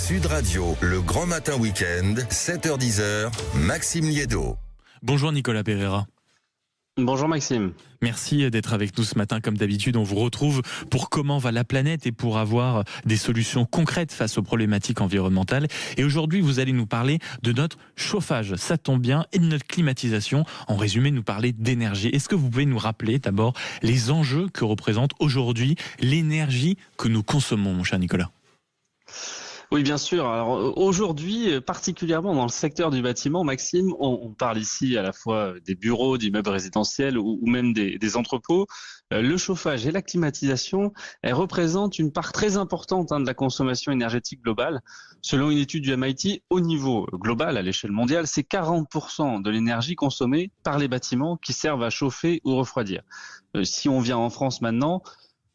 Sud Radio, le grand matin week-end, 7h-10h, Maxime Liédo. Bonjour Nicolas Pereira. Bonjour Maxime. Merci d'être avec nous ce matin. Comme d'habitude, on vous retrouve pour comment va la planète et pour avoir des solutions concrètes face aux problématiques environnementales. Et aujourd'hui, vous allez nous parler de notre chauffage, ça tombe bien, et de notre climatisation. En résumé, nous parler d'énergie. Est-ce que vous pouvez nous rappeler d'abord les enjeux que représente aujourd'hui l'énergie que nous consommons, mon cher Nicolas ? Oui, bien sûr. Alors aujourd'hui, particulièrement dans le secteur du bâtiment, Maxime, on parle ici à la fois des bureaux, d'immeubles résidentiels ou même des entrepôts. Le chauffage et la climatisation, elles représentent une part très importante de la consommation énergétique globale. Selon une étude du MIT, au niveau global, à l'échelle mondiale, c'est 40% de l'énergie consommée par les bâtiments qui servent à chauffer ou refroidir. Si on vient en France maintenant,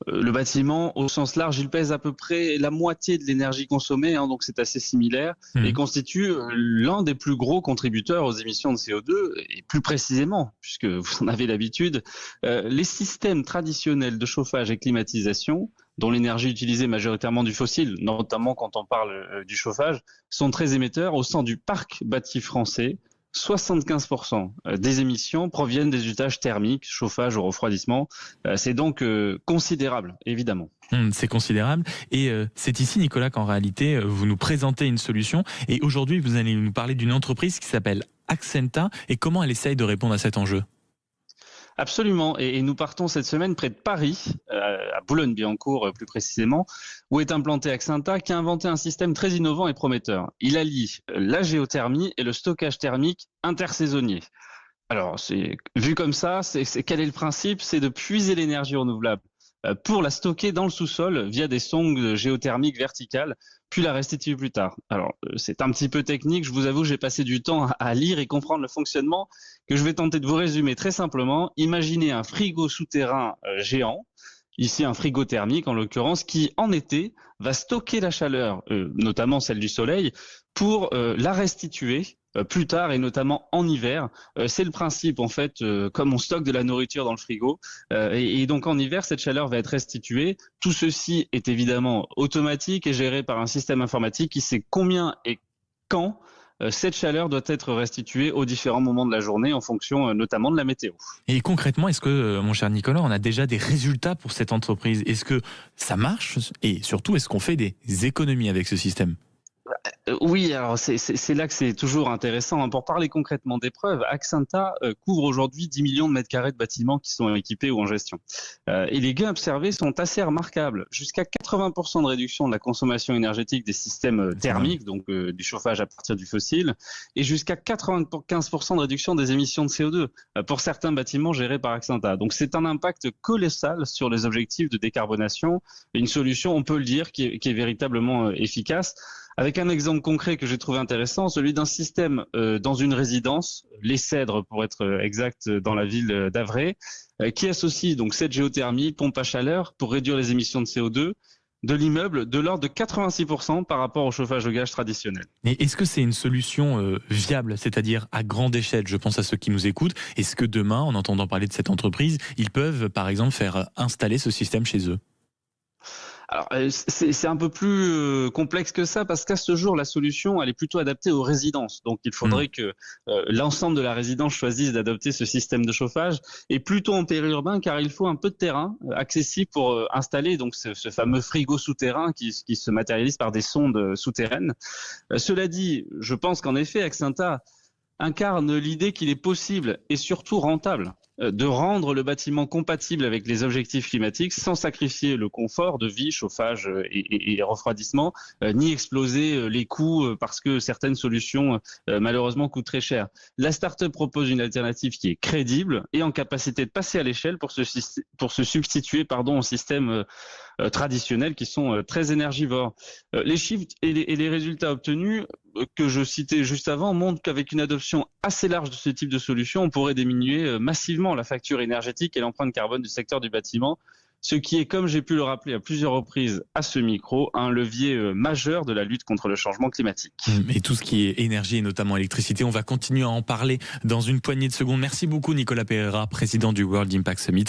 le bâtiment, au sens large, il pèse à peu près la moitié de l'énergie consommée, donc c'est assez similaire, et constitue l'un des plus gros contributeurs aux émissions de CO2, et plus précisément, puisque vous en avez l'habitude, les systèmes traditionnels de chauffage et climatisation, dont l'énergie utilisée majoritairement du fossile, notamment quand on parle du chauffage, sont très émetteurs. Au sein du parc bâti français, 75% des émissions proviennent des usages thermiques, chauffage ou refroidissement. C'est donc considérable, évidemment. C'est considérable. Et c'est ici, Nicolas, qu'en réalité, vous nous présentez une solution. Et aujourd'hui, vous allez nous parler d'une entreprise qui s'appelle Axenta et comment elle essaye de répondre à cet enjeu. Absolument, et nous partons cette semaine près de Paris, à Boulogne-Billancourt plus précisément, où est implanté Axenta, qui a inventé un système très innovant et prometteur. Il allie la géothermie et le stockage thermique intersaisonnier. Alors, vu comme ça, quel est le principe ? C'est de puiser l'énergie renouvelable pour la stocker dans le sous-sol via des sondes géothermiques verticales, puis la restituer plus tard. Alors, c'est un petit peu technique, je vous avoue, j'ai passé du temps à lire et comprendre le fonctionnement, que je vais tenter de vous résumer très simplement. Imaginez un frigo souterrain géant, ici un frigo thermique en l'occurrence, qui en été va stocker la chaleur, notamment celle du soleil, pour la restituer plus tard et notamment en hiver. C'est le principe en fait, comme on stocke de la nourriture dans le frigo, et donc en hiver cette chaleur va être restituée. Tout ceci est évidemment automatique et géré par un système informatique qui sait combien et quand cette chaleur doit être restituée aux différents moments de la journée en fonction notamment de la météo. Et concrètement, est-ce que, mon cher Nicolas, on a déjà des résultats pour cette entreprise ? Est-ce que ça marche ? Et surtout, est-ce qu'on fait des économies avec ce système ? Oui, alors c'est là que c'est toujours intéressant. Pour parler concrètement des preuves, Axenta couvre aujourd'hui 10 millions de mètres carrés de bâtiments qui sont équipés ou en gestion. Et les gains observés sont assez remarquables. Jusqu'à 80% de réduction de la consommation énergétique des systèmes thermiques, donc du chauffage à partir du fossile, et jusqu'à 95% de réduction des émissions de CO2 pour certains bâtiments gérés par Axenta. Donc c'est un impact colossal sur les objectifs de décarbonation. Et une solution, on peut le dire, qui est véritablement efficace. Avec un exemple concret que j'ai trouvé intéressant, celui d'un système dans une résidence, les Cèdres pour être exact, dans la ville d'Avray, qui associe donc cette géothermie, pompe à chaleur pour réduire les émissions de CO2 de l'immeuble de l'ordre de 86% par rapport au chauffage au gaz traditionnel. Et est-ce que c'est une solution viable, c'est-à-dire à grande échelle ? Je pense à ceux qui nous écoutent. Est-ce que demain, en entendant parler de cette entreprise, ils peuvent par exemple faire installer ce système chez eux ? Alors, c'est un peu plus complexe que ça parce qu'à ce jour, la solution, elle est plutôt adaptée aux résidences. Donc, il faudrait que l'ensemble de la résidence choisisse d'adopter ce système de chauffage et plutôt en périurbain car il faut un peu de terrain accessible pour installer donc ce fameux frigo souterrain qui se matérialise par des sondes souterraines. Cela dit, je pense qu'en effet, Axenta incarne l'idée qu'il est possible et surtout rentable de rendre le bâtiment compatible avec les objectifs climatiques sans sacrifier le confort de vie, chauffage et refroidissement, ni exploser les coûts parce que certaines solutions malheureusement coûtent très cher. La start-up propose une alternative qui est crédible et en capacité de passer à l'échelle pour se substituer aux systèmes traditionnels qui sont très énergivores. Les chiffres et les résultats obtenus que je citais juste avant montrent qu'avec une adoption assez large de ce type de solution, on pourrait diminuer massivement la facture énergétique et l'empreinte carbone du secteur du bâtiment, ce qui est, comme j'ai pu le rappeler à plusieurs reprises à ce micro, un levier majeur de la lutte contre le changement climatique. Et tout ce qui est énergie et notamment électricité, on va continuer à en parler dans une poignée de secondes. Merci beaucoup Nicolas Pereira, président du World Impact Summit.